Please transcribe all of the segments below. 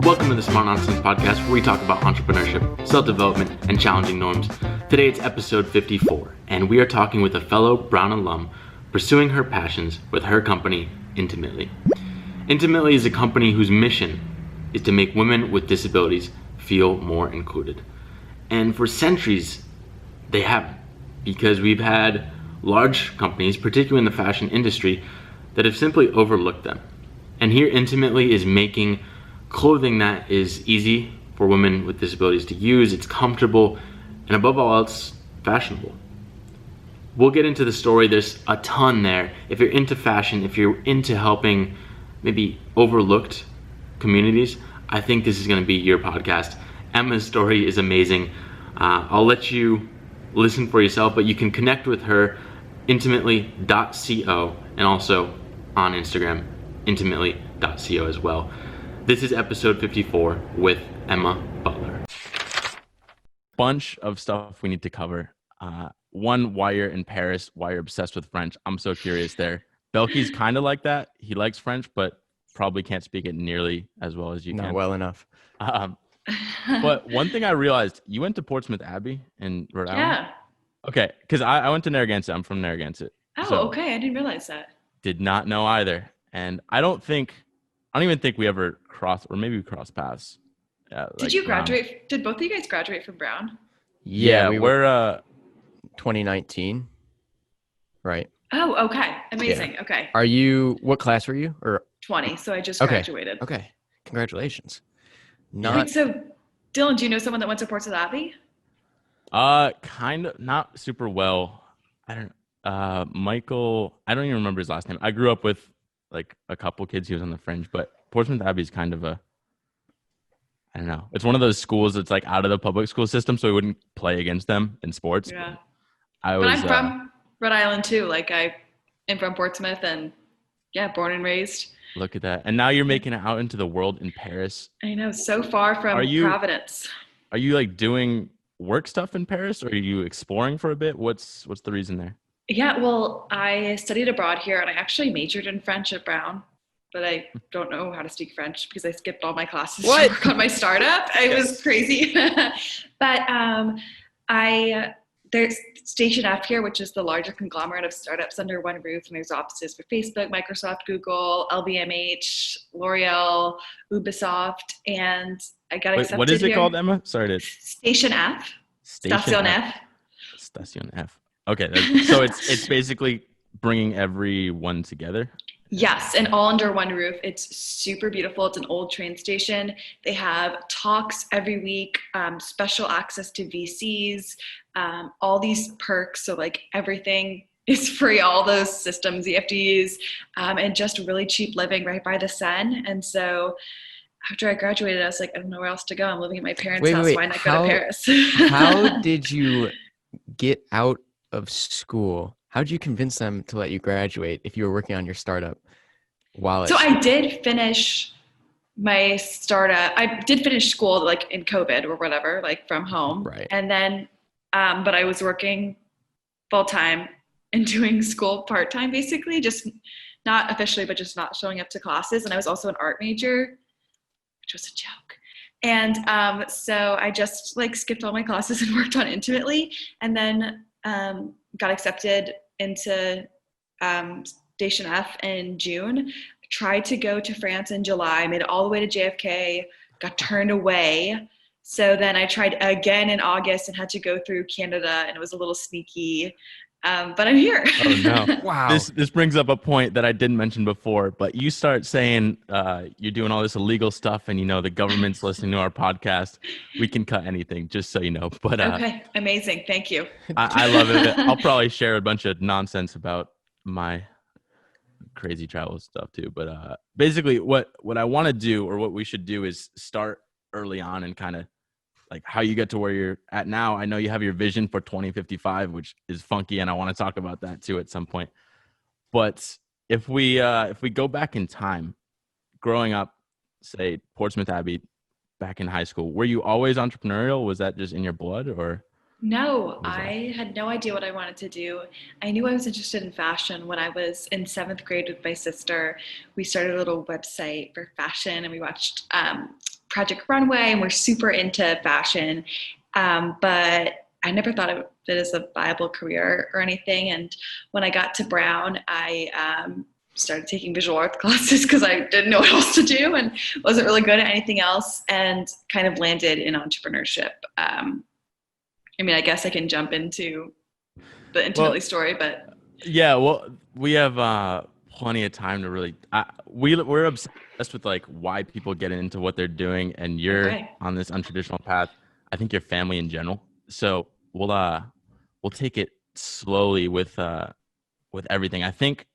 Welcome to the Smart Nonsense Podcast, where we talk about entrepreneurship, self-development, and challenging norms. Today it's episode 54, and we are talking with a fellow Brown alum pursuing her passions with her company, Intimately. Intimately is a company whose mission is to make women with disabilities feel more included. And for centuries, they have, because we've had large companies, particularly in the fashion industry, that have simply overlooked them. And here, Intimately is making clothing that is easy for women with disabilities to use, it's comfortable, and above all else, fashionable. We'll get into the story. There's a ton there. If you're into fashion, if you're into helping maybe overlooked communities, I think this is going to be your podcast. Emma's story is amazing. I'll let you listen for yourself, but you can connect with her intimately.co and also on Instagram, intimately.co as well. This is episode 54 with Emma Butler. Bunch of stuff we need to cover. One, why you're in Paris, why you're obsessed with French. I'm so curious there. Belky's kind of like that. He likes French, but probably can't speak it nearly as well as you can. Not well enough. But one thing I realized, you went to Portsmouth Abbey in Rhode Island? Yeah. Okay, because I went to Narragansett. I'm from Narragansett. Oh, so okay. I didn't realize that. Did not know either. And I don't even think we ever crossed, or maybe we crossed paths. Did you graduate? Did both of you guys graduate from Brown? Yeah, we're 2019. Right. Oh, okay. Amazing. Yeah. Okay. What class were you? Or 20. So I just graduated. Okay. Congratulations. Wait, so Dylan, do you know someone that went to Portsmouth Abbey? Kind of, not super well. I don't Michael, I don't even remember his last name. I grew up with like a couple kids. He was on the fringe, but Portsmouth Abbey is kind of I don't know. It's one of those schools that's like out of the public school system, so we wouldn't play against them in sports. Yeah. But I'm from Rhode Island too. Like I am from Portsmouth and born and raised. Look at that. And now you're making it out into the world in Paris. I know, so far from Providence. Are you like doing work stuff in Paris, or are you exploring for a bit? What's the reason there? Yeah, well, I studied abroad here and I actually majored in French at Brown, but I don't know how to speak French because I skipped all my classes to work on my startup. It was crazy. But there's Station F here, which is the largest conglomerate of startups under one roof. And there's offices for Facebook, Microsoft, Google, LVMH, L'Oreal, Ubisoft. And I got accepted here. What is it called, Emma? Sorry. Station F. Station F. Station F. Okay. So it's basically bringing everyone together. Yes, and all under one roof. It's super beautiful. It's an old train station. They have talks every week, special access to VCs, all these perks. So like everything is free, all those systems you have to use, and just really cheap living right by the Seine. And so after I graduated, I was like, I don't know where else to go. I'm living at my parents' house. Why not go to Paris? How did you get out of school? How did you convince them to let you graduate if you were working on your startup? So I did finish my startup. I did finish school like in COVID or whatever, like from home. Right. And then, but I was working full time and doing school part time, basically, just not officially, but just not showing up to classes. And I was also an art major, which was a joke. And so I just like skipped all my classes and worked on Intimately, and then got accepted into Station F in June. Tried to go to France in July, made it all the way to JFK, got turned away. So then I tried again in August and had to go through Canada, and it was a little sneaky. But I'm here. Oh no! Wow. This brings up a point that I didn't mention before. But you start saying you're doing all this illegal stuff, and the government's listening to our podcast. We can cut anything, just so you know. But okay, amazing. Thank you. I love it. I'll probably share a bunch of nonsense about my crazy travel stuff too. But basically, what I want to do, or what we should do, is start early on and kind of like how you get to where you're at now. I know you have your vision for 2055, which is funky, and I want to talk about that too at some point. But if we go back in time, growing up, say Portsmouth Abbey, back in high school, were you always entrepreneurial? Was that just in your blood, or? No, I had no idea what I wanted to do. I knew I was interested in fashion when I was in 7th grade with my sister. We started a little website for fashion, and we watched Project Runway, and we're super into fashion. But I never thought of it as a viable career or anything. And when I got to Brown, I started taking visual arts classes because I didn't know what else to do and wasn't really good at anything else, and kind of landed in entrepreneurship. I mean, I guess I can jump into the intimately story, but yeah, well, we have plenty of time to really. We're obsessed with like why people get into what they're doing, and you're on this untraditional path. I think your family in general. So we'll take it slowly with everything. I think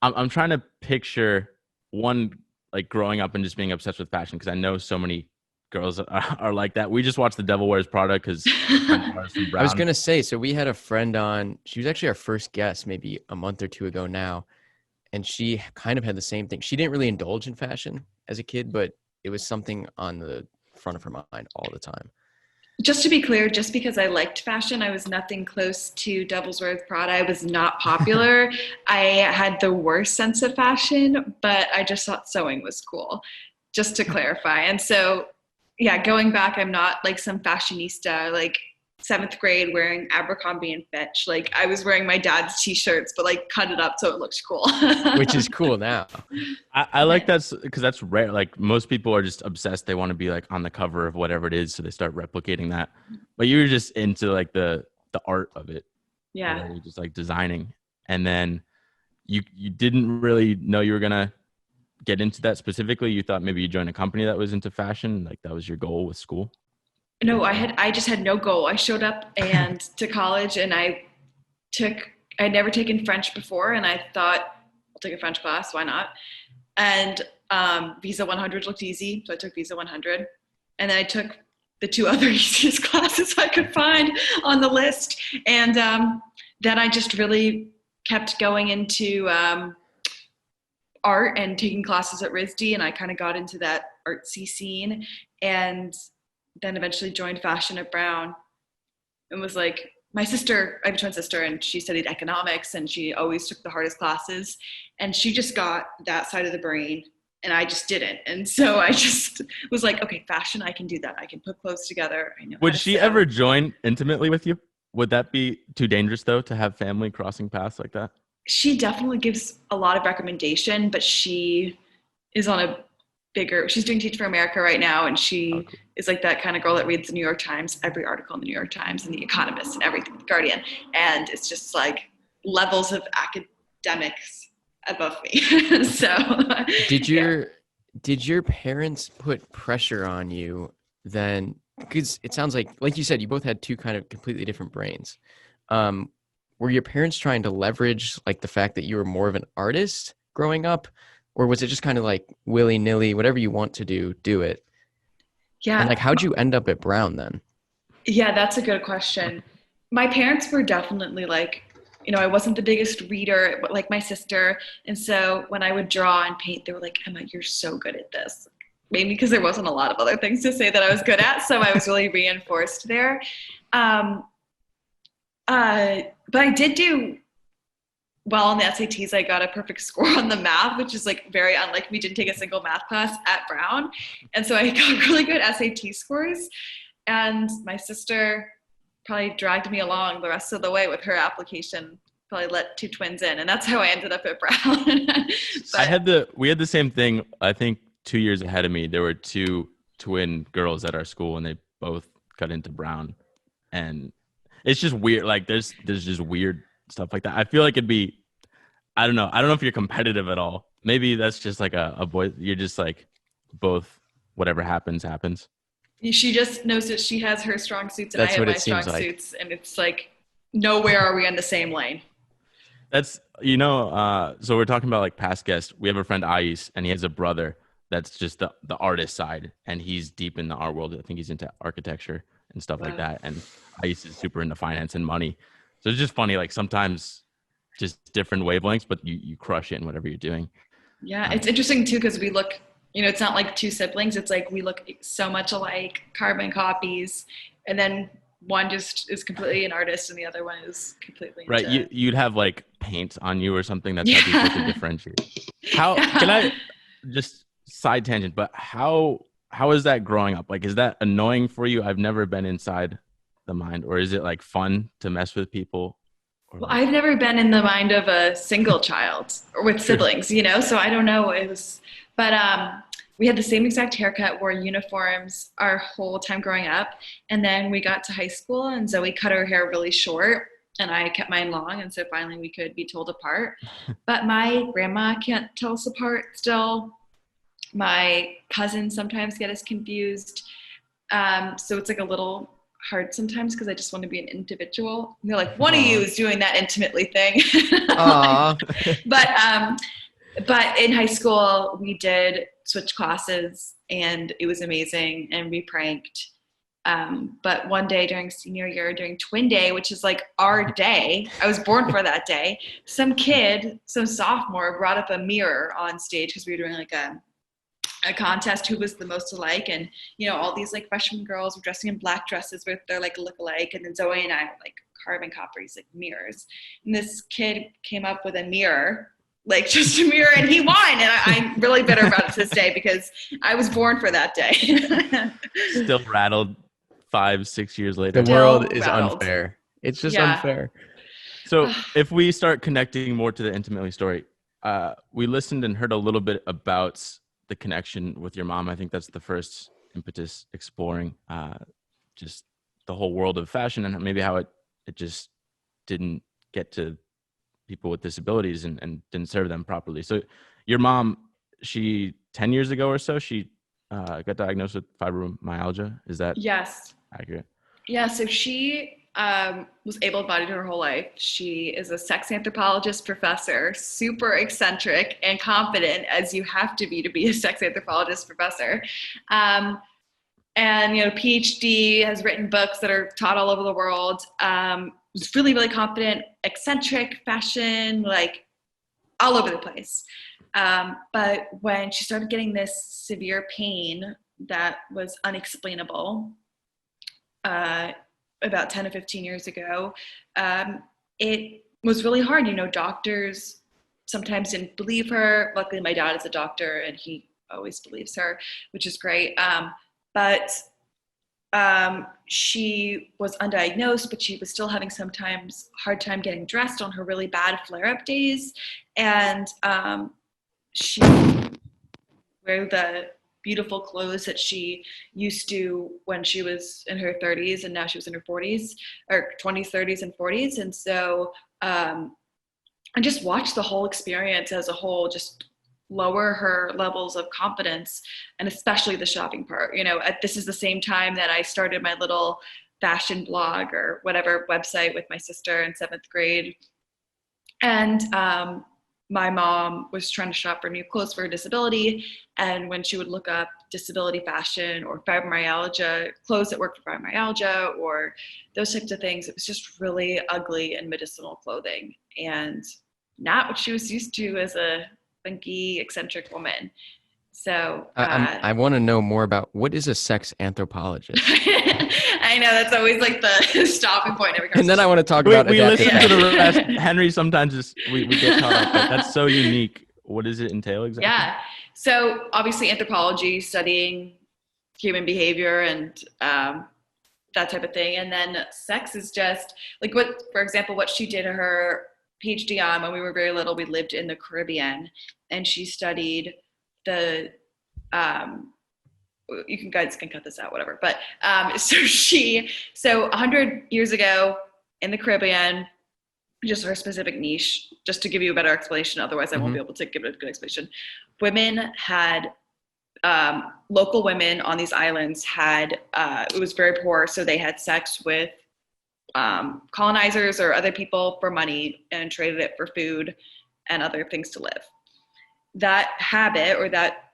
I'm trying to picture one, like growing up and just being obsessed with fashion, because I know so many girls are like that. We just watched The Devil Wears Prada because I was gonna say, so we had a friend on. She was actually our first guest maybe a month or two ago now, and she kind of had the same thing. She didn't really indulge in fashion as a kid, but it was something on the front of her mind all the time. Just to be clear, just because I liked fashion, I was nothing close to Devil's Wears Prada. I was not popular. I had the worst sense of fashion, but I just thought sewing was cool, just to clarify. And so, yeah, going back, I'm not like some fashionista, like 7th grade wearing Abercrombie and Fitch. Like I was wearing my dad's t-shirts, but like cut it up so it looked cool. Which is cool now. I like that because that's rare. Like most people are just obsessed. They want to be like on the cover of whatever it is, so they start replicating that. But you were just into like the art of it. Yeah. You're just like designing, and then you didn't really know you were gonna get into that specifically. You thought maybe you join a company that was into fashion, like that was your goal with school. No, I just had no goal. I showed up and to college, and I'd never taken French before, and I thought I'll take a French class, why not? And Visa 100 looked easy, so I took Visa 100, and then I took the 2 other easiest classes I could find on the list, and then I just really kept going into art and taking classes at RISD, and I kind of got into that artsy scene, and then eventually joined fashion at Brown, and was like, I have a twin sister, and she studied economics, and she always took the hardest classes, and she just got that side of the brain, and I just didn't. And so I just was like, okay, fashion, I can do that. I can put clothes together. I know. Would she ever join intimately with you? Would that be too dangerous though, to have family crossing paths like that? She definitely gives a lot of recommendation, but she is on she's doing Teach for America right now, and she is like that kind of girl that reads the New York Times, every article in the New York Times and the Economist and everything, the Guardian, and it's just like levels of academics above me. So did your parents put pressure on you then? Because it sounds like you said, you both had 2 kind of completely different brains. Were your parents trying to leverage like the fact that you were more of an artist growing up? Or was it just kind of like willy-nilly, whatever you want to do it? Yeah. And like, how'd you end up at Brown then? Yeah, that's a good question. My parents were definitely like, I wasn't the biggest reader, but like my sister. And so when I would draw and paint, they were like, Emma, you're so good at this. Maybe because there wasn't a lot of other things to say that I was good at. So I was really reinforced there. But I did do well on the SATs. I got a perfect score on the math, which is like very unlike me. Didn't take a single math class at Brown. And so I got really good SAT scores. And my sister probably dragged me along the rest of the way with her application, probably let 2 twins in. And that's how I ended up at Brown. We had the same thing. I think 2 years ahead of me, there were 2 twin girls at our school, and they both got into Brown. And it's just weird. Like there's just weird stuff like that. I feel like it'd be, I don't know if you're competitive at all. Maybe that's just like a boy. You're just like both, whatever happens. She just knows that she has her strong suits and that's I have my strong suits. And it's like, nowhere are we in the same lane. That's, so we're talking about like past guests. We have a friend, Ais, and he has a brother that's just the artist side. And he's deep in the art world. I think he's into architecture and stuff like that. And Ais is super into finance and money. So it's just funny, like sometimes just different wavelengths, but you crush it in whatever you're doing. Yeah, it's interesting too, because we look, it's not like 2 siblings. It's like we look so much alike, carbon copies, and then one just is completely an artist and the other one is completely right. You'd have like paint on you or something. That's how people could differentiate. Can I just side tangent, but how is that growing up? Like, is that annoying for you? I've never been inside the mind, or is it like fun to mess with people? Or Well, like, I've never been in the mind of a single child or with sure. siblings, you know, so I don't know. But we had the same exact haircut, wore uniforms our whole time growing up. And then we got to high school, and Zoe cut her hair really short, and I kept mine long. And so finally we could be told apart. But my grandma can't tell us apart still. My cousins sometimes get us confused. So it's like a little hard sometimes because I just want to be an individual. And they're like, one of you is doing that intimately thing. Aw. But in high school, we did switch classes, and it was amazing, and we pranked. But one day during senior year, during twin day, which is like our day, I was born for that day, some sophomore brought up a mirror on stage because we were doing like a contest who was the most alike, and all these like freshman girls were dressing in black dresses with their like look-alike, and then Zoe and I were like carbon copies, like mirrors, and this kid came up with a mirror, like just a mirror, and he won, and I'm really bitter about it to this day because I was born for that day. Still rattled 5-6 years The later. world is rattled. unfair. It's just Yeah. unfair. So if we start connecting more to the intimately story, we listened and heard a little bit about the connection with your mom. I think that's the first impetus, exploring just the whole world of fashion and maybe how it just didn't get to people with disabilities and didn't serve them properly. So your mom, she 10 years ago or so, she got diagnosed with fibromyalgia. Is that Yes. accurate? Yeah, so she was able-bodied her whole life. She is a sex anthropologist professor, super eccentric and confident, as you have to be a sex anthropologist professor. And PhD, has written books that are taught all over the world. Was really, really confident, eccentric, fashion, like all over the place. But when she started getting this severe pain that was unexplainable, about 10 or 15 years ago, it was really hard. Doctors sometimes didn't believe her. Luckily, my dad is a doctor, and he always believes her, which is great. But she was undiagnosed, but she was still having sometimes hard time getting dressed on her really bad flare-up days. And she wear the beautiful clothes that she used to when she was in her 30s, and now she was in her 40s or 20s, 30s, and 40s. And so I just watched the whole experience as a whole just lower her levels of confidence, and especially the shopping part. This is the same time that I started my little fashion blog or whatever website with my sister in 7th grade. And my mom was trying to shop for new clothes for her disability. And when she would look up disability fashion or fibromyalgia, clothes that work for fibromyalgia or those types of things, it was just really ugly and medicinal clothing, and not what she was used to as a funky, eccentric woman. So I want to know more about, what is a sex anthropologist? I know that's always like the stopping point every conversation. And then I want to talk about we adaptive listen to the fashion. rest. Henry sometimes we get caught up, but that's so unique. What does it entail exactly? Yeah. So obviously anthropology, studying human behavior and that type of thing. And then sex is just like for example, what she did her PhD on when we were very little, we lived in the Caribbean, and she studied the you guys can cut this out, whatever. But so 100 years ago in the Caribbean, just for a specific niche, just to give you a better explanation, otherwise I won't be able to give it a good explanation. Women had, local women on these islands had, it was very poor, so they had sex with colonizers or other people for money and traded it for food and other things to live. That habit or that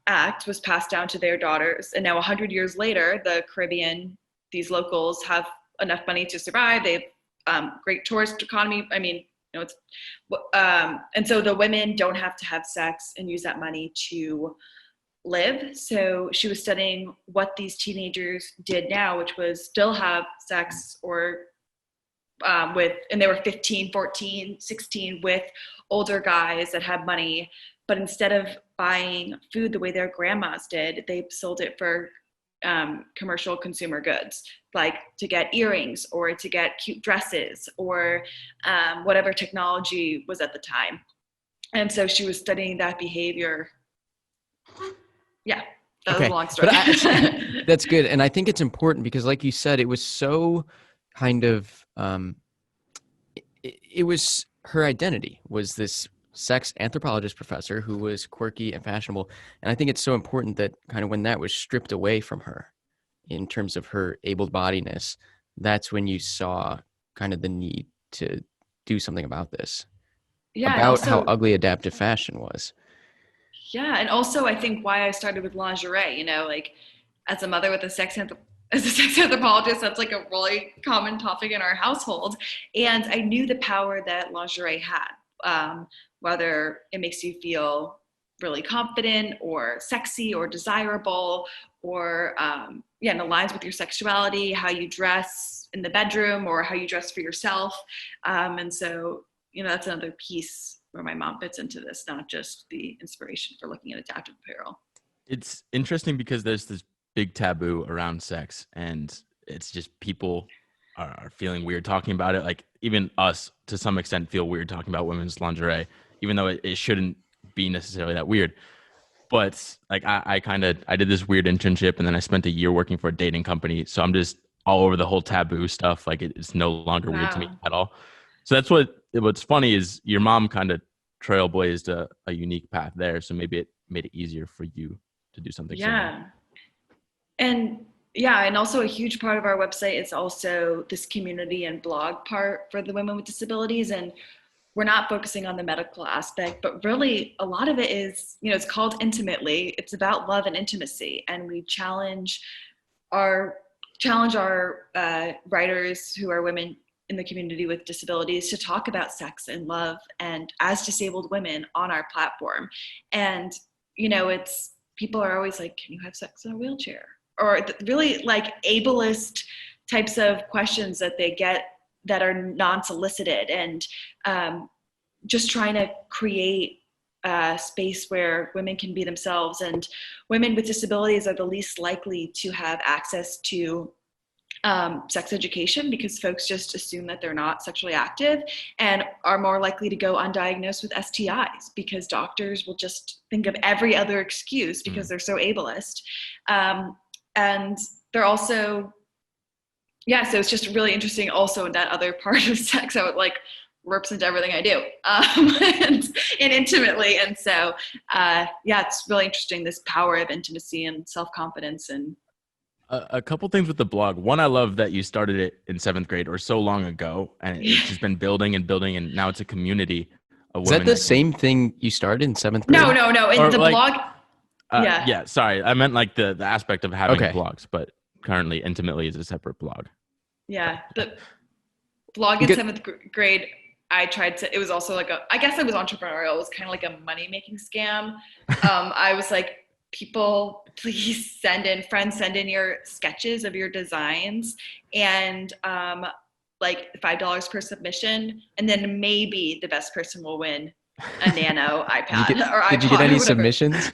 act was passed down to their daughters. And now 100 years later, the Caribbean, these locals have enough money to survive. They have great tourist economy. I mean, it's, and so the women don't have to have sex and use that money to live. So she was studying what these teenagers did now, which was still have sex or and they were 15, 14, 16 with older guys that had money, but instead of buying food the way their grandmas did, they sold it for commercial consumer goods, like to get earrings or to get cute dresses or whatever technology was at the time. And so she was studying that behavior. Yeah, that was a long story. But that's good. And I think it's important because, like you said, it was so kind of, it was her identity was this sex anthropologist professor who was quirky and fashionable. And I think it's so important that kind of when that was stripped away from her in terms of her able-bodiedness, that's when you saw kind of the need to do something about this. Yeah, about also, how ugly adaptive fashion was. Yeah, and also I think why I started with lingerie, you know, like as a mother with a as a sex anthropologist, that's like a really common topic in our household. And I knew the power that lingerie had, whether it makes you feel really confident or sexy or desirable or, and aligns with your sexuality, how you dress in the bedroom or how you dress for yourself. And so, you know, that's another piece where my mom fits into this, not just the inspiration for looking at adaptive apparel. It's interesting because there's this big taboo around sex, and it's just people are feeling weird talking about it. Like even us, to some extent, feel weird talking about women's lingerie, even though it shouldn't be necessarily that weird. But like I did this weird internship, and then I spent a year working for a dating company. So I'm just all over the whole taboo stuff. Like it's no longer weird to me at all. So that's what's funny is your mom kind of trailblazed a unique path there. So maybe it made it easier for you to do something similar. And also a huge part of our website is also this community and blog part for the women with disabilities. And we're not focusing on the medical aspect, but really a lot of it is, you know, it's called Intimately. It's about love and intimacy. And we challenge our writers who are women in the community with disabilities to talk about sex and love and as disabled women on our platform. And, you know, people are always like, can you have sex in a wheelchair? Or really like ableist types of questions that they get that are non-solicited, and just trying to create a space where women can be themselves. And women with disabilities are the least likely to have access to sex education because folks just assume that they're not sexually active and are more likely to go undiagnosed with STIs because doctors will just think of every other excuse because they're so ableist. And they're also, so it's just really interesting also in that other part of sex, how it like warps into everything I do and intimately. And so, it's really interesting, this power of intimacy and self-confidence. And a couple things with the blog. One, I love that you started it in 7th grade or so long ago, and it's just been building and building, and now it's a community of women. Is that the same thing you started in 7th grade? No. In the blog. Sorry. I meant like the aspect of having blogs, but currently Intimately is a separate blog. Yeah. The blog in 7th grade, I tried to, it was also like I guess it was entrepreneurial. It was kind of like a money-making scam. I was like, people, please send in your sketches of your designs and like $5 per submission. And then maybe the best person will win a Nano iPad or iPod. Did you get any submissions?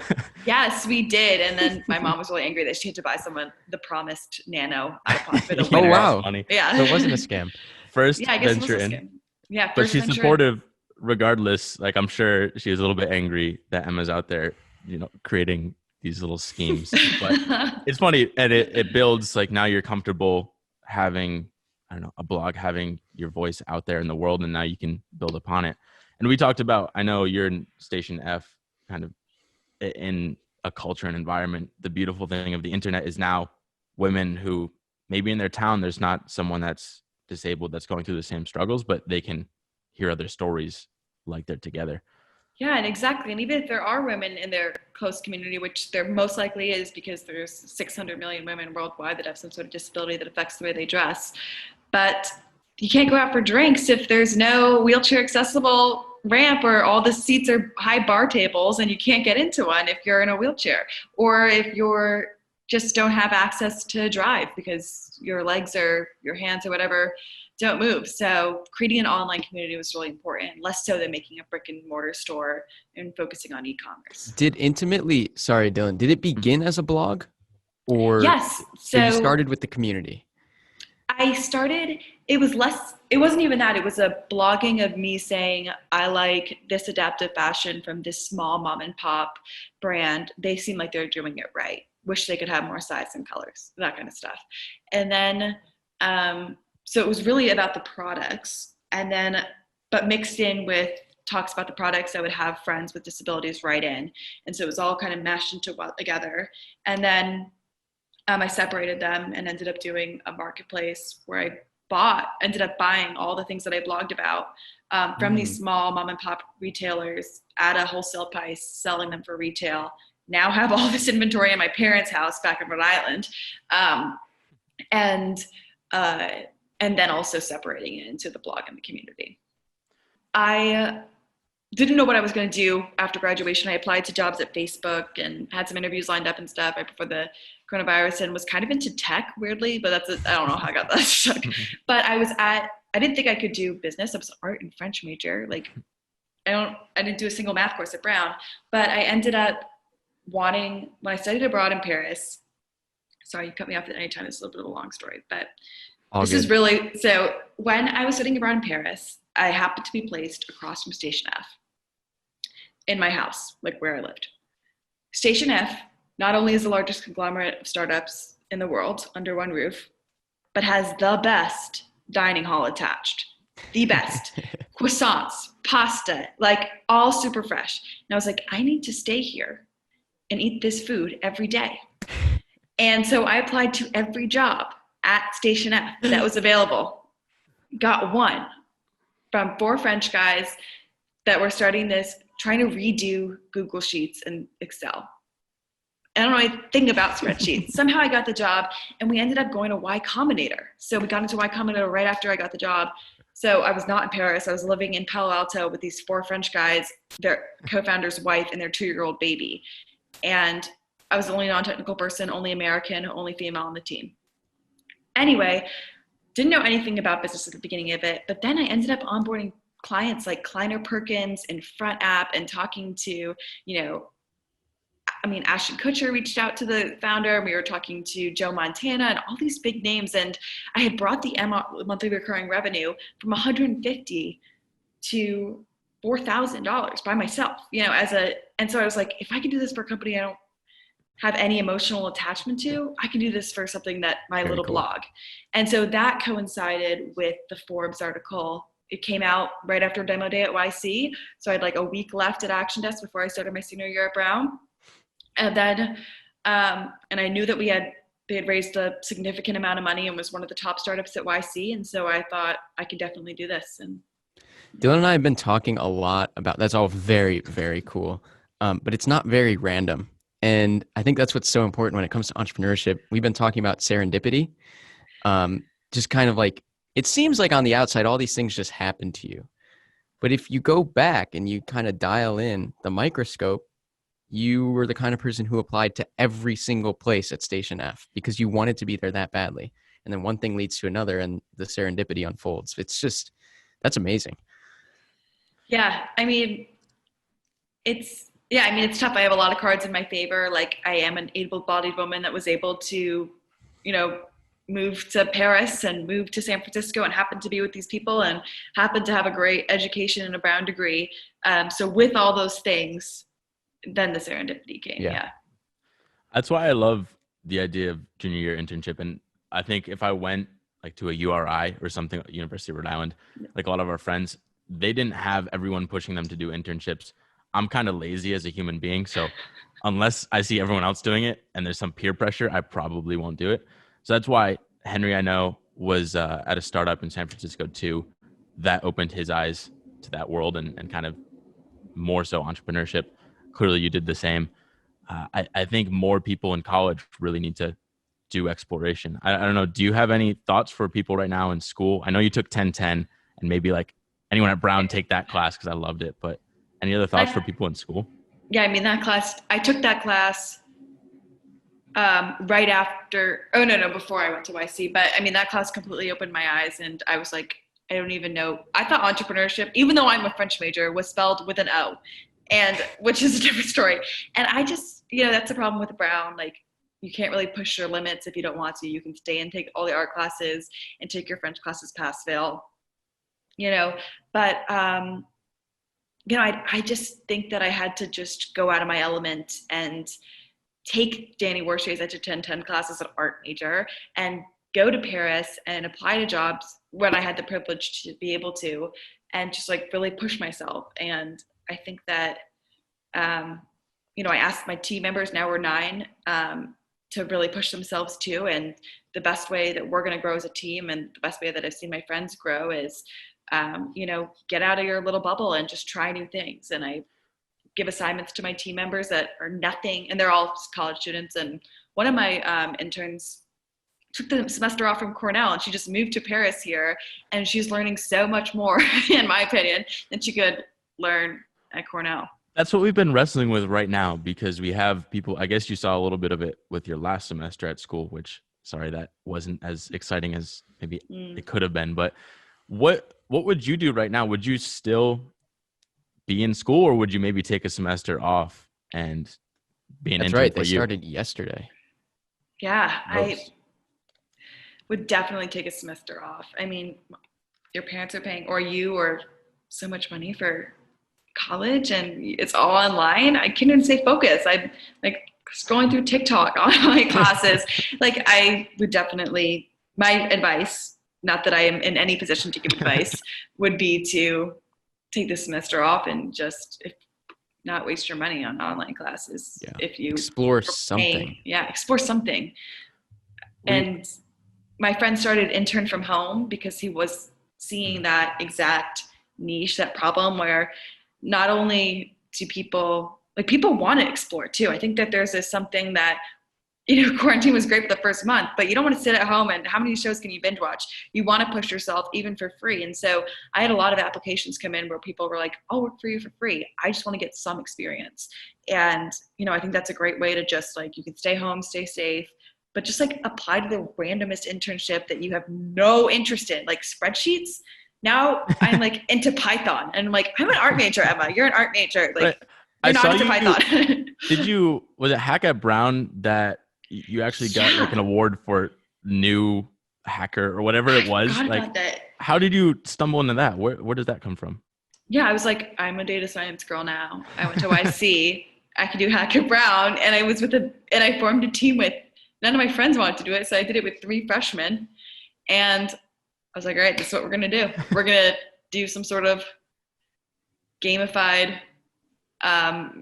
Yes, we did. And then my mom was really angry that she had to buy someone the promised Nano iPod for the Oh, winner. wow. Funny. Yeah. So it wasn't a scam. First I guess venture it was a in. scam. Yeah, But she's supportive regardless. Like I'm sure she was a little bit angry that Emma's out there, you know, creating these little schemes. But it's funny, and it builds, like now you're comfortable having, I don't know, a blog, having your voice out there in the world, and now you can build upon it. And we talked about, I know you're in Station F, kind of in a culture and environment. The beautiful thing of the internet is now women who maybe in their town, there's not someone that's disabled that's going through the same struggles, but they can hear other stories like they're together. Yeah, and exactly. And even if there are women in their close community, which there most likely is because there's 600 million women worldwide that have some sort of disability that affects the way they dress. But you can't go out for drinks if there's no wheelchair accessible ramp or all the seats are high bar tables and you can't get into one if you're in a wheelchair. Or if you're just don't have access to drive because your legs or your hands or whatever don't move. So creating an online community was really important, less so than making a brick and mortar store and focusing on e-commerce. Sorry, Dylan, did it begin as a blog or Yes. you So started with the community? it wasn't even that. It was a blogging of me saying, I like this adaptive fashion from this small mom and pop brand. They seem like they're doing it right. Wish they could have more size and colors, that kind of stuff. And then, so it was really about the products, and then, but mixed in with talks about the products, I would have friends with disabilities write in. And so it was all kind of mashed together. And then I separated them and ended up doing a marketplace where ended up buying all the things that I blogged about from these small mom and pop retailers at a wholesale price, selling them for retail. Now have all this inventory in my parents' house back in Rhode Island. And then also separating it into the blog and the community. I didn't know what I was going to do after graduation. I applied to jobs at Facebook and had some interviews lined up and stuff right before the coronavirus, and was kind of into tech weirdly, but I don't know how I got that stuck. But I didn't think I could do business. I was an art and French major. Like I didn't do a single math course at Brown, but I ended up when I studied abroad in Paris. Sorry, you cut me off at any time. It's a little bit of a long story, but is really, so when I was studying abroad in Paris, I happened to be placed across from Station F in my house, like where I lived. Station F not only is the largest conglomerate of startups in the world under one roof, but has the best dining hall attached. The best. Croissants, pasta, like all super fresh. And I was like, I need to stay here and eat this food every day. And so I applied to every job at Station F that was available. Got one from 4 French guys that were trying to redo Google Sheets and Excel. I don't know anything about spreadsheets. Somehow I got the job, and we ended up going to Y Combinator. So we got into Y Combinator right after I got the job. So I was not in Paris. I was living in Palo Alto with these 4 French guys, their co-founder's wife, and their 2-year-old baby. And I was the only non-technical person, only American, only female on the team. Anyway, didn't know anything about business at the beginning of it, but then I ended up onboarding clients like Kleiner Perkins and Front App, and talking to, Ashton Kutcher reached out to the founder, and we were talking to Joe Montana and all these big names. And I had brought the monthly recurring revenue from $150 to $4,000 by myself, and so I was like, if I can do this for a company I don't have any emotional attachment to, I can do this for something that my Very little cool. blog. And so that coincided with the Forbes article. It came out right after demo day at YC. So I had like a week left at Action Desk before I started my senior year at Brown. And then, and I knew that they had raised a significant amount of money and was one of the top startups at YC. And so I thought I could definitely do this. And Dylan and I have been talking a lot about, that's all very, very cool. But it's not very random. And I think that's what's so important when it comes to entrepreneurship. We've been talking about serendipity. Just kind of like, it seems like on the outside, all these things just happen to you. But if you go back and you kind of dial in the microscope, you were the kind of person who applied to every single place at Station F because you wanted to be there that badly. And then one thing leads to another and the serendipity unfolds. That's amazing. Yeah. It's tough. I have a lot of cards in my favor. Like, I am an able-bodied woman that was able to, move to Paris and move to San Francisco and happen to be with these people and happen to have a great education and a Brown degree. So with all those things, then the serendipity came. Yeah. That's why I love the idea of junior year internship. And I think if I went like to a URI or something, University of Rhode Island, like a lot of our friends, they didn't have everyone pushing them to do internships. I'm kind of lazy as a human being. So unless I see everyone else doing it and there's some peer pressure, I probably won't do it. So that's why Henry, I know, was at a startup in San Francisco too, that opened his eyes to that world and kind of more so entrepreneurship. Clearly you did the same. I think more people in college really need to do exploration. I don't know. Do you have any thoughts for people right now in school? I know you took 1010 and maybe like anyone at Brown take that class because I loved it, but any other thoughts for people in school? Yeah, that class, I took that class Right after, oh no, before I went to YC. But I mean, that class completely opened my eyes, and I was like, I don't even know. I thought entrepreneurship, even though I'm a French major, was spelled with an O, and which is a different story. And I just, that's the problem with Brown. Like, you can't really push your limits if you don't want to. You can stay and take all the art classes and take your French classes pass fail, But I just think that I had to just go out of my element and take Danny Warshay's Edge 1010 class as an art major and go to Paris and apply to jobs when I had the privilege to be able to, and just like really push myself. And I think that, I asked my team members, now we're 9, to really push themselves too. And the best way that we're going to grow as a team, and the best way that I've seen my friends grow, is, get out of your little bubble and just try new things. And I give assignments to my team members that are nothing, and they're all college students. And one of my interns took the semester off from Cornell, and she just moved to Paris here, and she's learning so much more, in my opinion, than she could learn at Cornell. That's what we've been wrestling with right now, because we have people, I guess you saw a little bit of it with your last semester at school, which, sorry, that wasn't as exciting as maybe it could have been. But what would you do right now? Would you still be in school, or would you maybe take a semester off and be an intern? That's right. For They started yesterday. Yeah, I would definitely take a semester off. I mean, your parents are paying, or you, or so much money for college, and it's all online. I couldn't even stay focused. I'm like scrolling through TikTok on my classes. Like, I would definitely, my advice, not that I am in any position to give advice, would be to take the semester off and just, if not, waste your money on online classes. Yeah. If you explore something. Explore something. And my friend started intern from home because he was seeing that exact niche, that problem, where not only do people want to explore too. I think that there's something that, quarantine was great for the first month, but you don't want to sit at home and how many shows can you binge watch? You want to push yourself even for free. And so I had a lot of applications come in where people were like, I'll work for you for free. I just want to get some experience. And, I think that's a great way to just you can stay home, stay safe, but just apply to the randomest internship that you have no interest in, like spreadsheets. Now I'm into Python, and I'm an art major, Emma. You're an art major. You're not into Python. Was it Hack at Brown that you actually got an award for new hacker or whatever it was? I forgot about that. How did you stumble into that? Where does that come from? Yeah, I was I'm a data science girl now. I went to YC. I could do Hack at Brown, and I was and I formed a team with, none of my friends wanted to do it, so I did it with 3 freshmen. And I was like, all right, this is what we're going to do. We're going to do some sort of gamified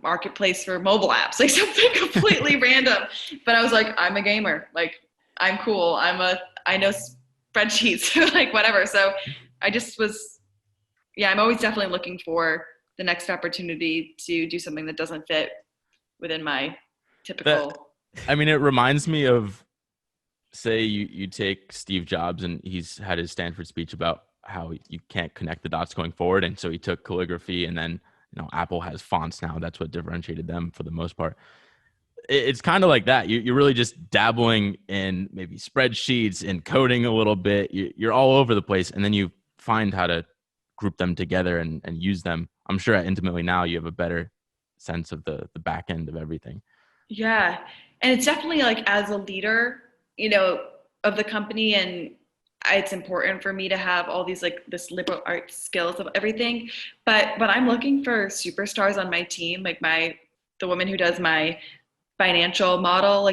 marketplace for mobile apps, something completely random. But I was like, I'm a gamer. I'm cool. I know spreadsheets, whatever. So I just was, I'm always definitely looking for the next opportunity to do something that doesn't fit within my typical. It reminds me of, say you take Steve Jobs, and he's had his Stanford speech about how you can't connect the dots going forward. And so he took calligraphy, and then, Apple has fonts now. That's what differentiated them for the most part. It's kind of like that. You're really just dabbling in maybe spreadsheets and coding a little bit. You're all over the place. And then you find how to group them together and use them. I'm sure at Intimately now you have a better sense of the back end of everything. Yeah. And it's definitely as a leader, of the company, and it's important for me to have all these this liberal arts skills of everything, but I'm looking for superstars on my team, the woman who does my financial model.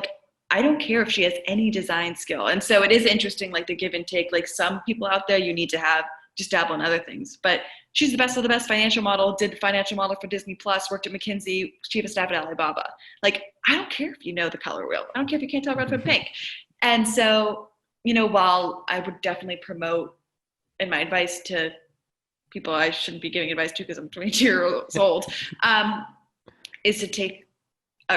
I don't care if she has any design skill. And so it is interesting, the give and take. Some people out there, you need to have just dabble in other things, but she's the best of the best financial model, did the financial model for Disney Plus, worked at McKinsey, chief of staff at Alibaba. I don't care if you know the color wheel. I don't care if you can't tell red from pink. And so, while I would definitely promote, and my advice to people I shouldn't be giving advice to because I'm 22 years old, is to take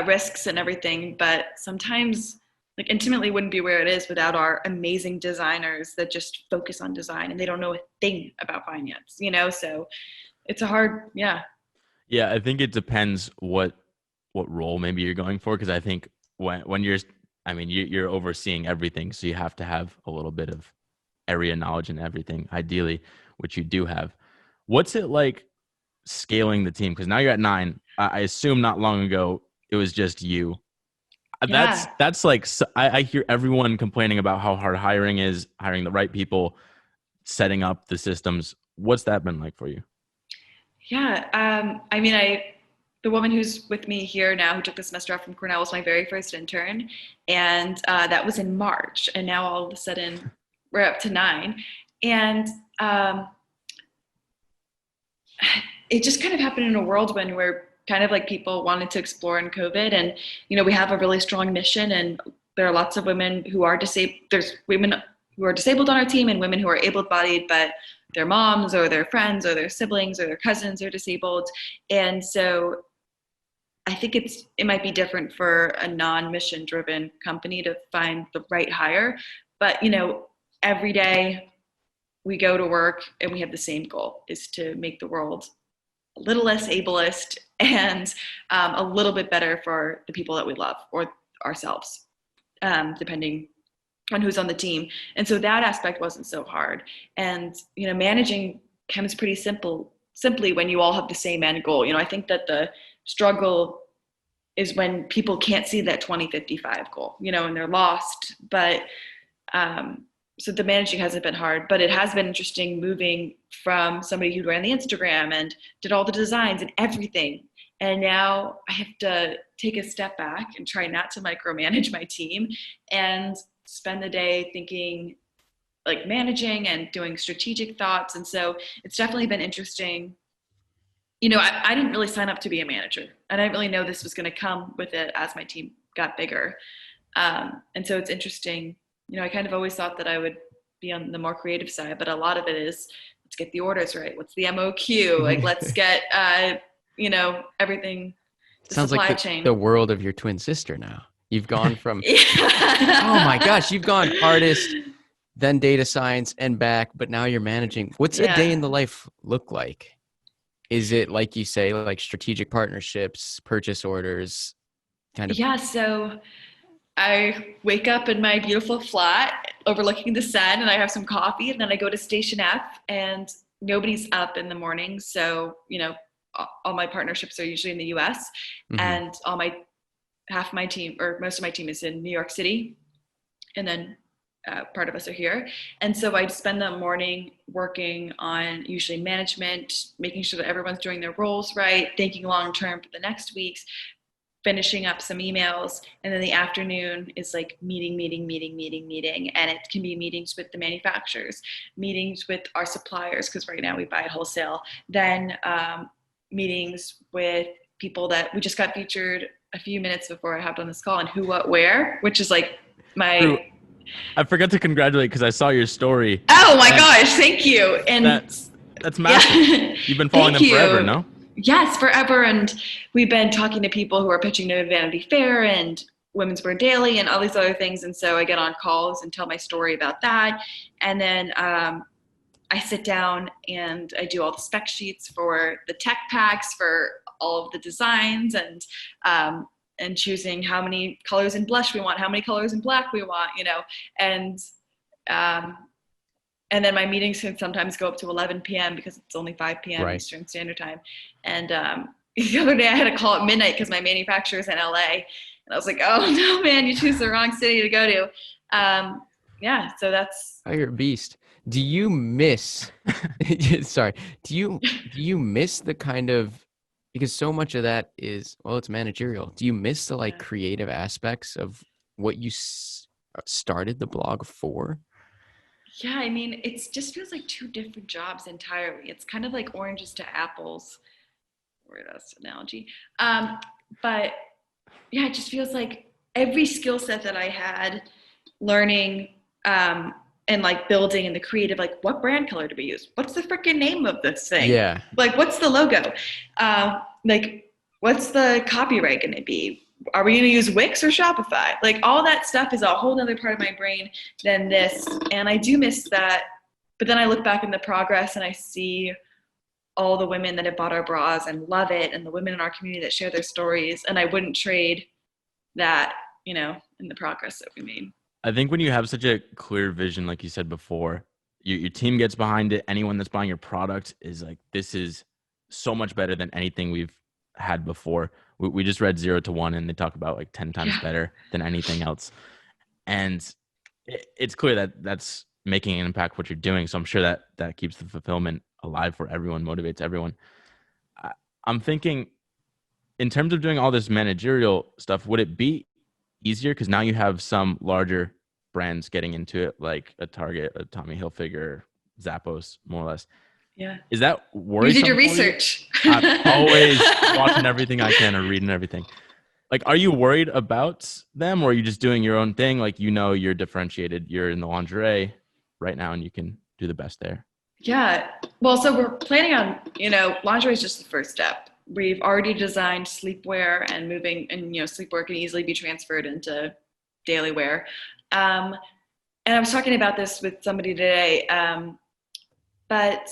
risks and everything. But sometimes Intimately wouldn't be where it is without our amazing designers that just focus on design, and they don't know a thing about finance, so it's a hard, Yeah, I think it depends what role maybe you're going for. Cause I think when you're I mean, you're overseeing everything, so you have to have a little bit of area knowledge and everything, ideally, which you do have. What's it like scaling the team? Because now you're at 9. I assume not long ago it was just you. Yeah. That's like, I hear everyone complaining about how hard hiring is, hiring the right people, setting up the systems. What's that been like for you? Yeah. I mean, the woman who's with me here now, who took the semester off from Cornell, was my very first intern, and that was in March. And now all of a sudden, we're up to 9, and it just kind of happened in a whirlwind where kind of like people wanted to explore in COVID, and we have a really strong mission, and there are lots of women who are disabled. There's women who are disabled on our team, and women who are able-bodied, but their moms or their friends or their siblings or their cousins are disabled, and so I think it might be different for a non-mission driven company to find the right hire, but every day we go to work and we have the same goal, is to make the world a little less ableist and a little bit better for the people that we love or ourselves, depending on who's on the team. And so that aspect wasn't so hard. And managing comes pretty simply when you all have the same end goal. I think that the struggle is when people can't see that 2055 goal, and they're lost. But so the managing hasn't been hard, but it has been interesting moving from somebody who ran the Instagram and did all the designs and everything. And now I have to take a step back and try not to micromanage my team and spend the day thinking, like, managing and doing strategic thoughts. And so it's definitely been interesting. I didn't really sign up to be a manager. I didn't really know this was going to come with it as my team got bigger. And so it's interesting. I kind of always thought that I would be on the more creative side, but a lot of it is, let's get the orders right. What's the MOQ? Like, let's get, everything. Sounds like the world of your twin sister now. You've gone from, Yeah. oh my gosh, you've gone artist, then data science and back, but now you're managing. What's a day in the life look like? Is it, like you say, like strategic partnerships, purchase orders, kind of? Yeah, so I wake up in my beautiful flat overlooking the sun, and I have some coffee, and then I go to Station F, and nobody's up in the morning. So, all my partnerships are usually in the US, and half my team, or most of my team, is in New York City, and then part of us are here. And so I spend the morning working on usually management, making sure that everyone's doing their roles right, thinking long-term for the next weeks, finishing up some emails. And then the afternoon is like meeting. And it can be meetings with the manufacturers, meetings with our suppliers, because right now we buy wholesale. Then meetings with people that we just got featured a few minutes before I hopped on this call in Who, What, Where, which is like my... I forgot to congratulate because I saw your story. Oh my gosh, thank you. And that's massive. Yeah. You've been following them forever, no? Yes, forever. And we've been talking to people who are pitching to Vanity Fair and Women's Wear Daily and all these other things. And so I get on calls and tell my story about that. And then I sit down and I do all the spec sheets for the tech packs for all of the designs, and choosing how many colors in blush we want, how many colors in black we want, and then my meetings can sometimes go up to 11 p.m. because it's only 5 p.m. Right. Eastern Standard Time. And the other day I had a call at midnight because my manufacturer's in LA, and I was like, oh no, man, you choose the wrong city to go to. So that's... Oh, you're a beast. Do you miss, sorry, do you miss the kind of, because so much of that is, well, it's managerial. Do you miss the creative aspects of what you started the blog for? Yeah, I mean, it just feels like two different jobs entirely. It's kind of like oranges to apples. Weird ass analogy. But yeah, it just feels like every skill set that I had learning and like building and the creative, like what brand color to be used? What's the freaking name of this thing? Yeah. Like, what's the logo? Like, what's the copyright going to be? Are we going to use Wix or Shopify? Like, all that stuff is a whole other part of my brain than this. And I do miss that. But then I look back in the progress and I see all the women that have bought our bras and love it, and the women in our community that share their stories. And I wouldn't trade that in the progress that we made. I think when you have such a clear vision, like you said before, your team gets behind it. Anyone that's buying your product is like, this is so much better than anything we've had before. We just read 0 to 1 and they talk about like 10 times better than anything else. And it's clear that that's making an impact what you're doing. So I'm sure that keeps the fulfillment alive for everyone, motivates everyone. I'm thinking in terms of doing all this managerial stuff, would it be easier? Because now you have some larger brands getting into it, like a Target, a Tommy Hilfiger, Zappos, more or less. Yeah. Is that worrisome? You did your research. I'm always watching everything I can or reading everything. Like, are you worried about them, or are you just doing your own thing? Like, you're differentiated. You're in the lingerie right now, and you can do the best there. Yeah. Well, so we're planning on, lingerie is just the first step. We've already designed sleepwear and sleepwear can easily be transferred into daily wear. And I was talking about this with somebody today. But,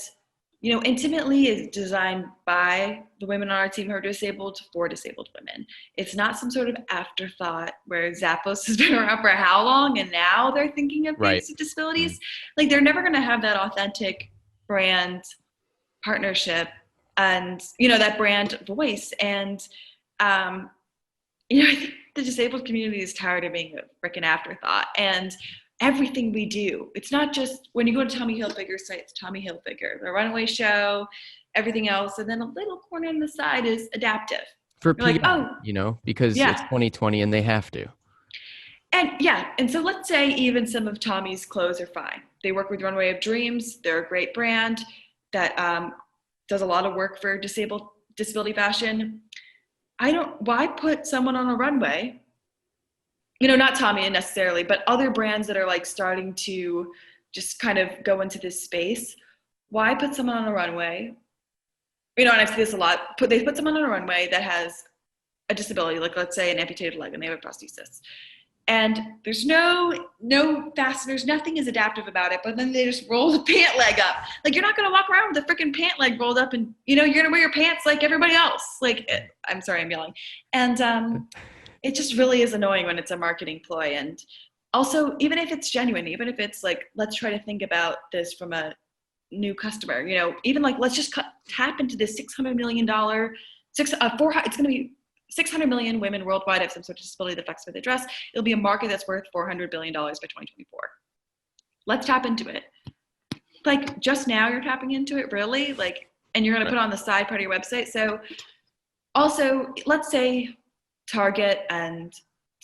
Intimately is designed by the women on our team who are disabled for disabled women. It's not some sort of afterthought where Zappos has been around for how long and now they're thinking of things with disabilities. Like, they're never going to have that authentic brand partnership and, that brand voice. And, I think the disabled community is tired of being a freaking afterthought. And everything we do, it's not just when you go to Tommy Hilfiger's site, it's Tommy Hilfiger, the runway show, everything else. And then a little corner on the side is adaptive. For PR, because it's 2020 and they have to. And so let's say even some of Tommy's clothes are fine. They work with Runway of Dreams. They're a great brand that does a lot of work for disability fashion. Why put someone on a runway, not Tommy necessarily, but other brands that are like starting to just kind of go into this space. Why put someone on a runway? And I see this a lot. They put someone on a runway that has a disability, like let's say an amputated leg and they have a prosthesis. And there's no fasteners, nothing is adaptive about it, but then they just roll the pant leg up. Like, you're not going to walk around with a freaking pant leg rolled up and, you're going to wear your pants like everybody else. Like, I'm sorry, I'm yelling. And it just really is annoying when it's a marketing ploy. And also, even if it's genuine, even if it's like, let's try to think about this from a new customer, even like, let's just tap into this $600 million, it's going to be 600 million women worldwide have some sort of disability that affects what they dress. It'll be a market that's worth $400 billion by 2024. Let's tap into it. Like, just now you're tapping into it, really? Like, and you're going to put it on the side part of your website. So also, let's say Target and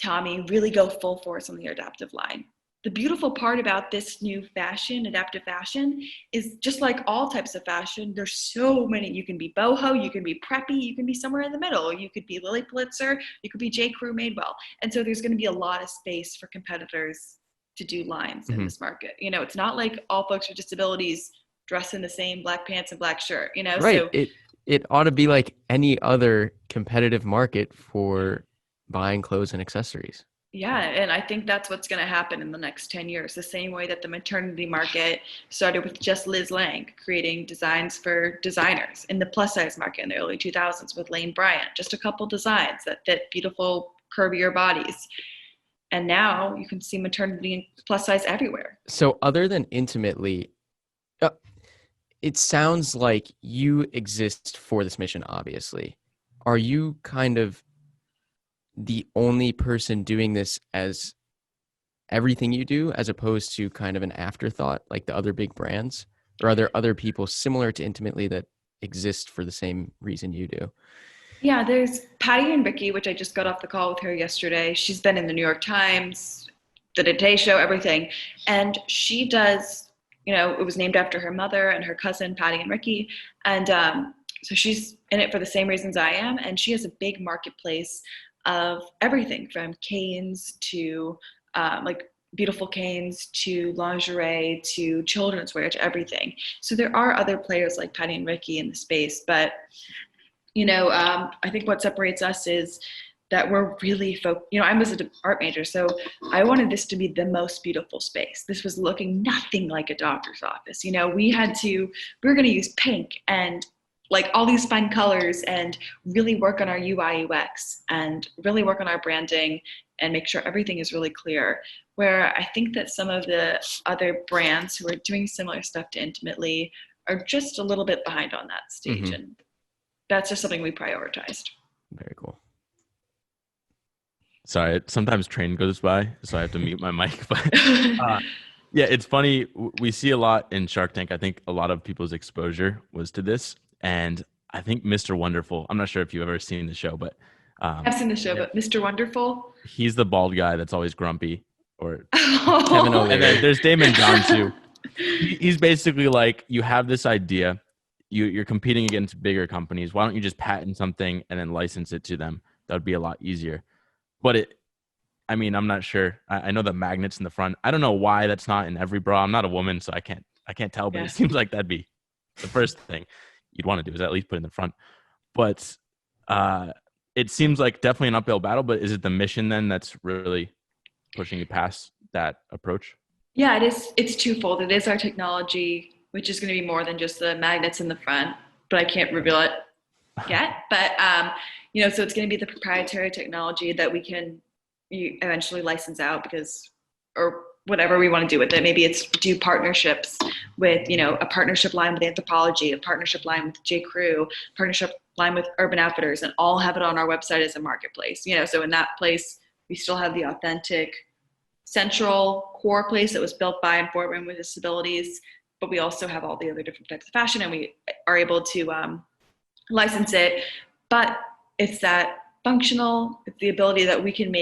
Tommy really go full force on the adaptive line. The beautiful part about this new fashion, adaptive fashion, is just like all types of fashion, there's so many. You can be boho, you can be preppy, you can be somewhere in the middle. You could be Lily Pulitzer, you could be J. Crew Madewell. And so there's going to be a lot of space for competitors to do lines in this market. It's not like all folks with disabilities dress in the same black pants and black shirt, Right. So it ought to be like any other competitive market for buying clothes and accessories. Yeah, and I think that's what's going to happen in the next 10 years, the same way that the maternity market started with just Liz Lang creating designs for designers, in the plus size market in the early 2000s with Lane Bryant, just a couple designs that fit beautiful, curvier bodies. And now you can see maternity and plus size everywhere. So other than Intimately, it sounds like you exist for this mission, obviously. Are you kind of the only person doing this as everything you do, as opposed to kind of an afterthought like the other big brands? Or are there other people similar to Intimately that exist for the same reason you do? Yeah, there's Patty and Ricky, which I just got off the call with her yesterday. She's been in the New York Times, the Today Show, everything. And she does, it was named after her mother and her cousin, Patty and Ricky. And so she's in it for the same reasons I am. And she has a big marketplace of everything from canes to like beautiful canes to lingerie to children's wear to everything. So there are other players like Patty and Ricky in the space, but I think what separates us is that we're really I was an art major, so I wanted this to be the most beautiful space. This was looking nothing like a doctor's office. We were going to use pink and like all these fun colors and really work on our UI UX and really work on our branding and make sure everything is really clear. Where I think that some of the other brands who are doing similar stuff to Intimately are just a little bit behind on that stage. And that's just something we prioritized. Very cool. Sorry, sometimes train goes by, so I have to mute my mic. But yeah, it's funny. We see a lot in Shark Tank. I think a lot of people's exposure was to this. And I think Mr. Wonderful, I'm not sure if you've ever seen the show, but I've seen the show, but Mr. Wonderful, he's the bald guy that's always grumpy. Or Kevin O'Leary. And then there's Damon John too. He's basically like, you have this idea, you're competing against bigger companies. Why don't you just patent something and then license it to them? That would be a lot easier. But I'm not sure. I know the magnets in the front. I don't know why that's not in every bra. I'm not a woman, so I can't tell. But It seems like that'd be the first thing you'd want to do, is at least put it in the front. But it seems like definitely an uphill battle. But is it the mission then that's really pushing you past that approach? Yeah, it is. It's twofold. It is our technology, which is going to be more than just the magnets in the front, but I can't reveal it yet. But so it's going to be the proprietary technology that we can eventually license out, or whatever we want to do with it. Maybe it's do partnerships with, a partnership line with Anthropology, a partnership line with J. Crew, partnership line with Urban Outfitters, and all have it on our website as a marketplace. So in that place, we still have the authentic central core place that was built by and for women with disabilities, but we also have all the other different types of fashion, and we are able to license it. But it's that functional, it's the ability that we can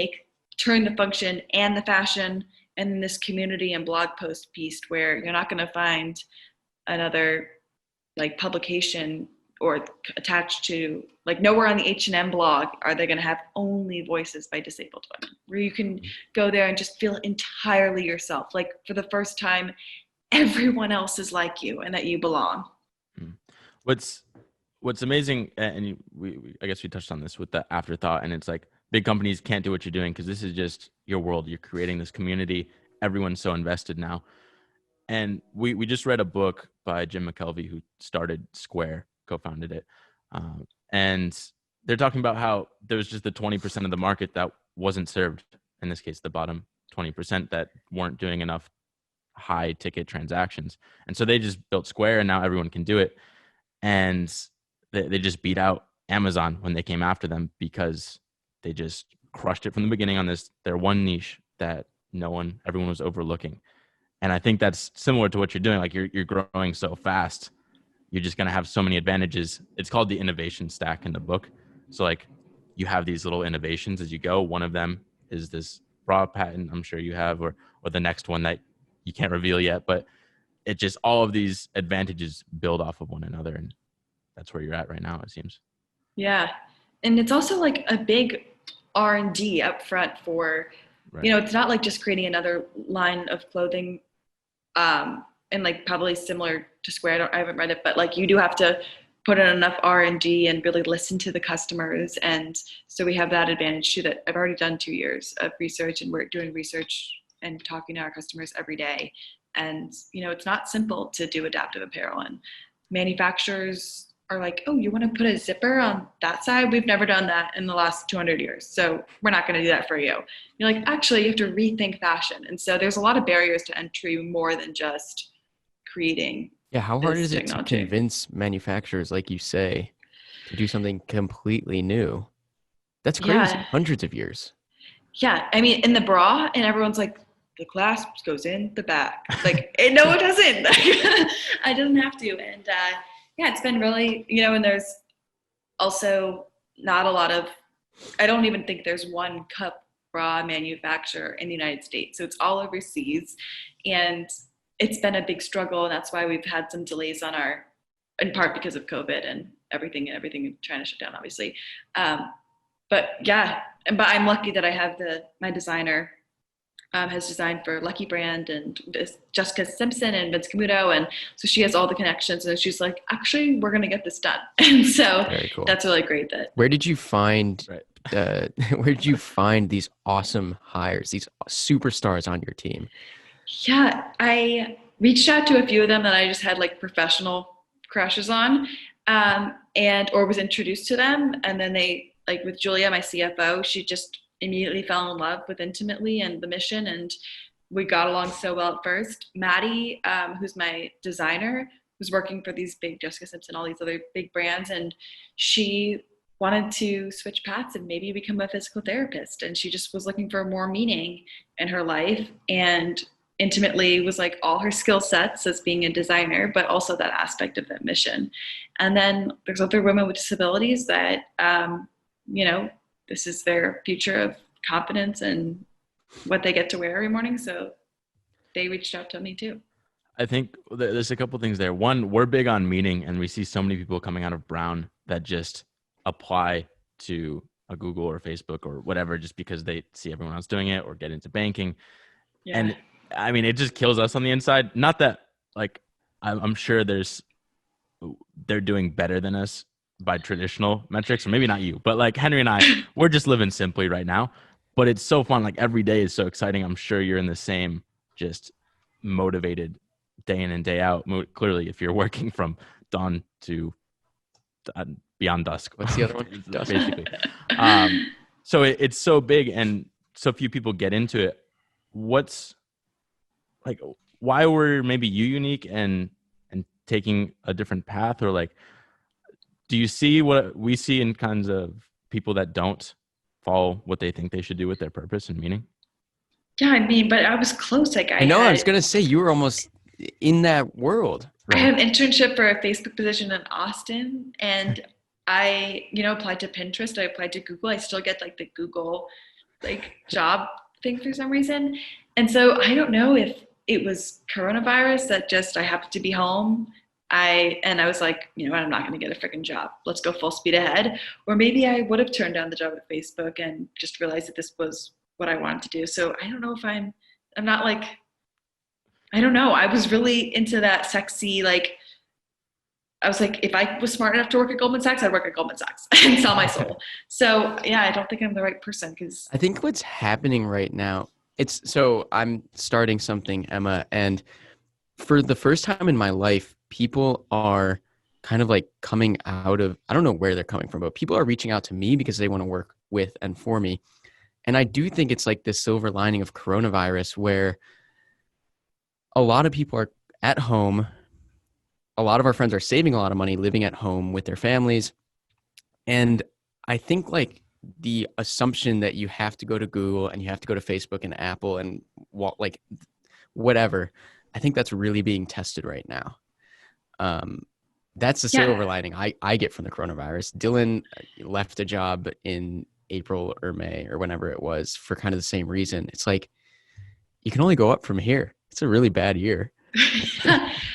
turn the function and the fashion and this community and blog post piece, where you're not going to find another like publication or attached to, like, nowhere on the H&M blog are they going to have only voices by disabled women, where you can go there and just feel entirely yourself. Like, for the first time, everyone else is like you and that you belong. What's amazing, and I guess we touched on this with the afterthought, and it's like, big companies can't do what you're doing because this is just your world. You're creating this community. Everyone's so invested now. And we just read a book by Jim McKelvey, who started Square, co-founded it. And they're talking about how there was just the 20% of the market that wasn't served. In this case, the bottom 20% that weren't doing enough high ticket transactions. And so they just built Square, and now everyone can do it. And they just beat out Amazon when they came after them, because they just crushed it from the beginning on their one niche that everyone was overlooking. And I think that's similar to what you're doing. Like, you're growing so fast, you're just going to have so many advantages. It's called the innovation stack in the book. So, like, you have these little innovations as you go. One of them is this bra patent, I'm sure you have, or the next one that you can't reveal yet. But it just, all of these advantages build off of one another. And that's where you're at right now, it seems. Yeah. And it's also like a big R&D up front for, right. It's not like just creating another line of clothing, and like probably similar to Square. I haven't read it, but like, you do have to put in enough R&D and really listen to the customers. And so we have that advantage too, that I've already done 2 years of research, and we're doing research and talking to our customers every day. And, it's not simple to do adaptive apparel, and manufacturers are like, oh, you want to put a zipper on that side? We've never done that in the last 200 years. So we're not going to do that for you. You're like, actually, you have to rethink fashion. And so there's a lot of barriers to entry, more than just creating. Yeah, how hard is it technology to convince manufacturers, like you say, to do something completely new? That's crazy. Yeah. Hundreds of years. Yeah, I mean, in the bra, and everyone's like, the clasp goes in the back. Like, no, it doesn't. I didn't have to. And yeah, it's been really, and there's also not a lot of, I don't even think there's one cup bra manufacturer in the United States. So it's all overseas. And it's been a big struggle. And that's why we've had some delays in part because of COVID and everything trying to shut down, obviously. But yeah, but I'm lucky that I have my designer has designed for Lucky Brand and Jessica Simpson and Vince Camuto, and so she has all the connections, and she's like, actually, we're gonna get this done. And so Very cool. That's really great. Where did you find these awesome hires, these superstars on your team? Yeah, I reached out to a few of them that I just had like professional crushes on, or was introduced to them. And then they, like with Julia, my CFO, she just immediately fell in love with Intimately and the mission. And we got along so well at first. Maddie, who's my designer, was working for these big Jessica Simpson, all these other big brands. And she wanted to switch paths and maybe become a physical therapist. And she just was looking for more meaning in her life. And Intimately was like all her skill sets as being a designer, but also that aspect of that mission. And then there's other women with disabilities that, this is their future of confidence and what they get to wear every morning. So they reached out to me too. I think there's a couple things there. One, we're big on meaning, and we see so many people coming out of Brown that just apply to a Google or Facebook or whatever just because they see everyone else doing it or get into banking. Yeah. And I mean, it just kills us on the inside. Not that, like, I'm sure they're doing better than us by traditional metrics, or maybe not you, but like Henry and I, we're just living simply right now. But it's so fun. Like every day is so exciting. I'm sure you're in the same, just motivated day in and day out. Clearly, if you're working from dawn to beyond dusk. What's the other one? Dusk. Basically. So it's so big and so few people get into it. Why were maybe you unique and taking a different path, or like, do you see what we see in kinds of people that don't follow what they think they should do with their purpose and meaning? Yeah, I mean, but I was close. Like I was going to say you were almost in that world. Right? I had an internship for a Facebook position in Austin, and I, applied to Pinterest. I applied to Google. I still get like the Google job thing for some reason. And so I don't know if it was coronavirus that just I happened to be home. I was like, I'm not going to get a freaking job. Let's go full speed ahead. Or maybe I would have turned down the job at Facebook and just realized that this was what I wanted to do. So I don't know if I'm not like, I don't know. I was really into that sexy, I was like, if I was smart enough to work at Goldman Sachs, I'd work at Goldman Sachs and sell my soul. So yeah, I don't think I'm the right person because I think what's happening right now, I'm starting something, Emma, and for the first time in my life, people are kind of like coming out of, I don't know where they're coming from, but people are reaching out to me because they want to work with and for me. And I do think it's like this silver lining of coronavirus where a lot of people are at home. A lot of our friends are saving a lot of money living at home with their families. And I think like the assumption that you have to go to Google and you have to go to Facebook and Apple and whatever, I think that's really being tested right now. That's the silver lining I get from the coronavirus. Dylan left a job in April or May or whenever it was for kind of the same reason. It's like, you can only go up from here. It's a really bad year.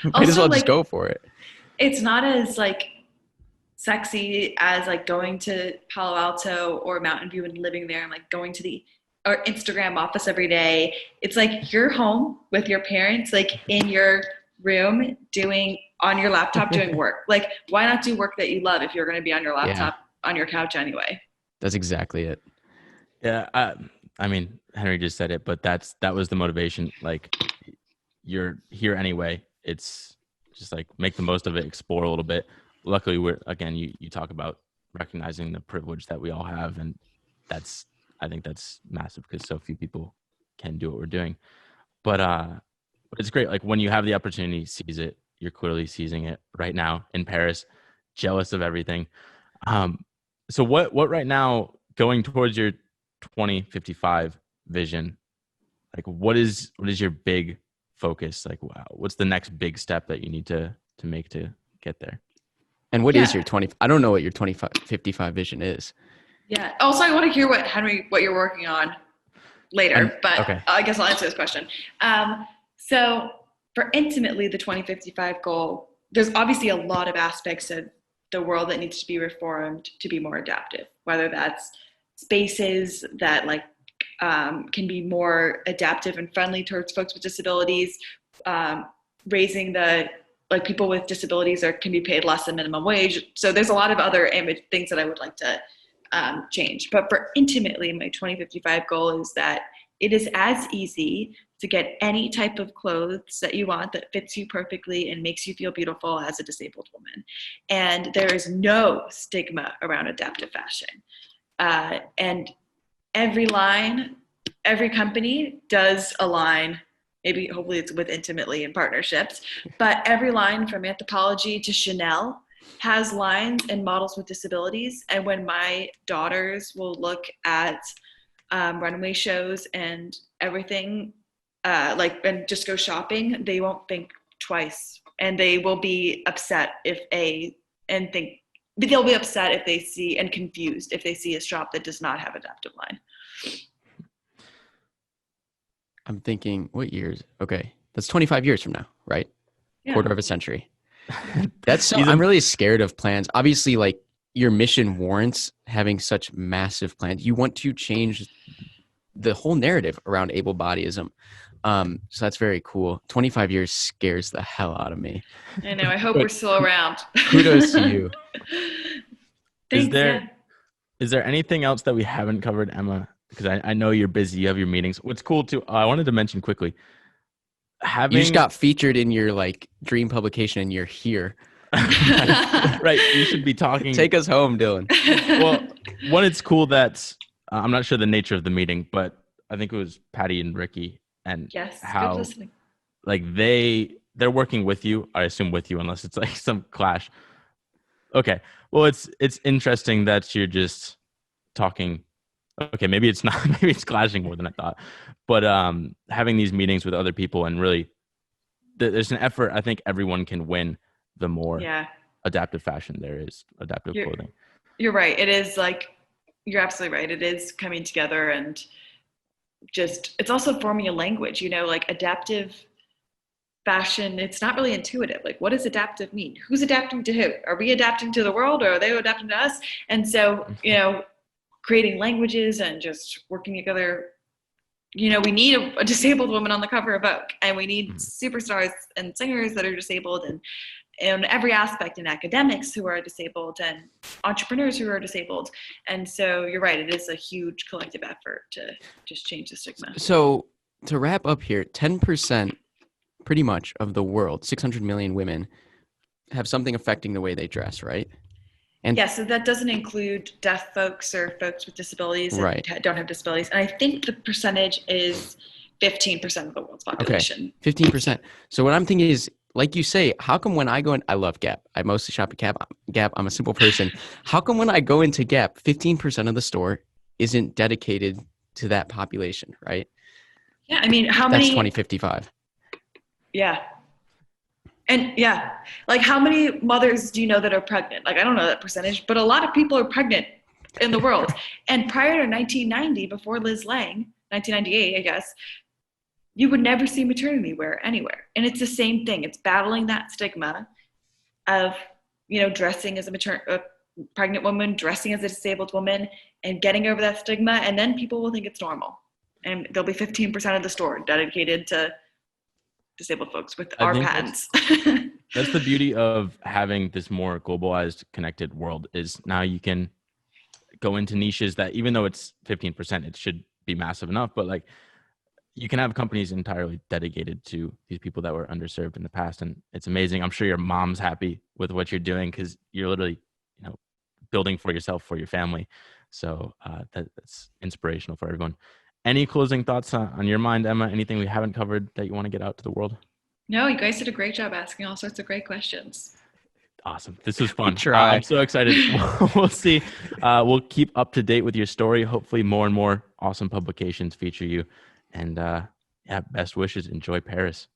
Might as well just go for it. It's not as sexy as going to Palo Alto or Mountain View and living there and going to the Instagram office every day. It's like you're home with your parents, in your room on your laptop doing work. Why not do work that you love if you're going to be on your laptop on your couch anyway? That's exactly it. Yeah. I mean, Henry just said it, but that was the motivation. You're here anyway. It's just make the most of it, explore a little bit. Luckily, you talk about recognizing the privilege that we all have. And I think that's massive because so few people can do what we're doing. But it's great. When you have the opportunity, seize it. You're clearly seizing it right now in Paris, jealous of everything. So what right now, going towards your 2055 vision, what is your big focus? What's the next big step that you need to make to get there? And what is your I don't know what your 2055 vision is. Yeah. Also, I want to hear what you're working on later, but okay. I guess I'll answer this question. So for Intimately, the 2055 goal, there's obviously a lot of aspects of the world that needs to be reformed to be more adaptive, whether that's spaces that can be more adaptive and friendly towards folks with disabilities, raising the people with disabilities can be paid less than minimum wage. So there's a lot of other things that I would like to change. But for Intimately, my 2055 goal is that it is as easy to get any type of clothes that you want that fits you perfectly and makes you feel beautiful as a disabled woman. And there is no stigma around adaptive fashion. And every company does a line, maybe hopefully it's with Intimately in partnerships, but every line from Anthropologie to Chanel has lines and models with disabilities. And when my daughters will look at runway shows and everything, and just go shopping, they won't think twice, and they will be upset they'll be upset if they see, and confused if they see a shop that does not have adaptive line. I'm thinking, what years? Okay, that's 25 years from now, right? Yeah. Quarter of a century. I'm really scared of plans. Obviously, like, your mission warrants having such massive plans. You want to change the whole narrative around able-bodyism. So that's very cool. 25 years scares the hell out of me. I know. I hope we're still around. Kudos to you. Thanks, Is there anything else that we haven't covered, Emma? Because I know you're busy. You have your meetings. What's cool too, I wanted to mention quickly. You just got featured in your dream publication, and you're here. Right. You should be talking. Take us home, Dylan. Well, one, it's cool that I'm not sure the nature of the meeting, but I think it was Patty and Ricky, and how good listening. They're working with you. I assume with you, unless it's like some clash. Okay. Well, it's interesting that you're just talking. Okay, maybe it's not. Maybe it's clashing more than I thought. But having these meetings with other people, and really, there's an effort. I think everyone can win the more adaptive fashion there is, adaptive clothing. You're right. It is you're absolutely right. It is coming together, and it's also forming a language. Adaptive fashion, it's not really intuitive. What does adaptive mean? Who's adapting to who? Are we adapting to the world, or are they adapting to us? And so, creating languages and just working together. We need a disabled woman on the cover of Vogue, and we need superstars and singers that are disabled, and in every aspect, in academics who are disabled, and entrepreneurs who are disabled. And so you're right, it is a huge collective effort to just change the stigma. So to wrap up here, 10% pretty much of the world, 600 million women, have something affecting the way they dress, right? And so that doesn't include deaf folks or folks with disabilities that don't have disabilities. And I think the percentage is 15% of the world's population. Okay, 15%. So what I'm thinking is, like you say, how come when I go in, I love Gap. I mostly shop at Gap. I'm a simple person. How come when I go into Gap, 15% of the store isn't dedicated to that population, right? Yeah, I mean, how many? That's 2055. Yeah. And how many mothers do you know that are pregnant? I don't know that percentage, but a lot of people are pregnant in the world. And prior to 1990, before Liz Lang, 1998, I guess, you would never see maternity wear anywhere. And it's the same thing. It's battling that stigma of, dressing as a pregnant woman, dressing as a disabled woman, and getting over that stigma. And then people will think it's normal. And there'll be 15% of the store dedicated to disabled folks with our patents. That's the beauty of having this more globalized, connected world, is now you can go into niches that, even though it's 15%, it should be massive enough, but you can have companies entirely dedicated to these people that were underserved in the past. And it's amazing. I'm sure your mom's happy with what you're doing, because you're literally, building for yourself, for your family. So that's inspirational for everyone. Any closing thoughts on your mind, Emma? Anything we haven't covered that you want to get out to the world? No, you guys did a great job asking all sorts of great questions. Awesome. This was fun. Try. I'm so excited. We'll see. We'll keep up to date with your story. Hopefully more and more awesome publications feature you. And best wishes. Enjoy Paris.